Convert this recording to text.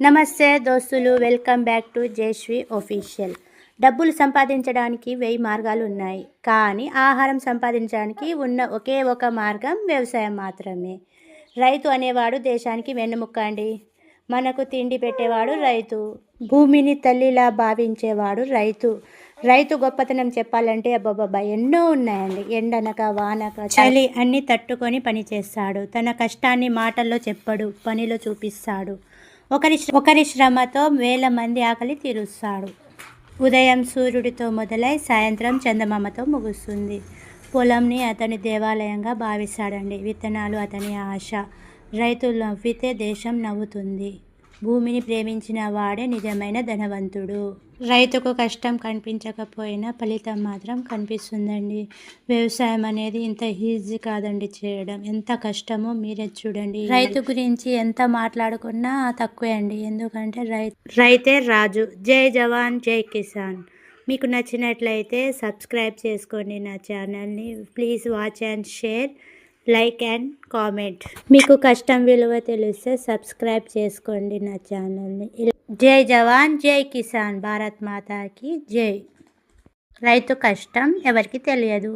నమస్తే దోస్తులు, welcome back to Jayashree official. డబ్బులు సంపాదించడానికి 1000 మార్గాలు ఉన్నాయి, కానీ ఆహారం సంపాదించడానికి ఉన్న ఒకే ఒక మార్గం వ్యవసాయం మాత్రమే. రైతు అనేవాడు దేశానికి వెన్నెముక్క అండి. మనకు తిండి పెట్టేవాడు రైతు. భూమిని తల్లిలా భావించేవాడు రైతు. రైతు గొప్పతనం చెప్పాలంటే అబ్బబ్బబ్బా ఎన్నో ఉన్నాయండి. ఎండనక వానక చలి అన్నీ తట్టుకొని పని చేస్తాడు. తన కష్టాన్ని మాటల్లో చెప్పడు, పనిలో చూపిస్తాడు. ఒకరి శ్రమతో వేల మంది ఆకలి తీరుస్తాడు. ఉదయం సూర్యుడితో మొదలై సాయంత్రం చందమామతో ముగుస్తుంది. పొలంని అతని దేవాలయంగా భావిస్తాడండి. విత్తనాలు అతని ఆశ. రైతులు నవ్వితే దేశం నవ్వుతుంది. భూమిని ప్రేమించిన వాడే నిజమైన ధనవంతుడు. రైతుకు కష్టం కనిపించకపోయినా ఫలితం మాత్రం కనిపిస్తుందండి. వ్యవసాయం అనేది ఇంత ఈజీ కాదండి చేయడం. ఎంత కష్టమో మీరే చూడండి. రైతు గురించి ఎంత మాట్లాడుకున్నా తక్కువే అండి. ఎందుకంటే రైతే రాజు. జై జవాన్ జై కిసాన్. మీకు నచ్చినట్లయితే సబ్స్క్రైబ్ చేసుకోండి నా ఛానల్ని. Please watch and share, like and comment. మీకు కష్టం విలువ తెలిస్తే సబ్స్క్రైబ్ చేసుకోండి నా ఛానల్ని. జై జవాన్ జై కిసాన్. భారత్ మాతాకి జై. రైతు కష్టం ఎవరికి తెలియదు.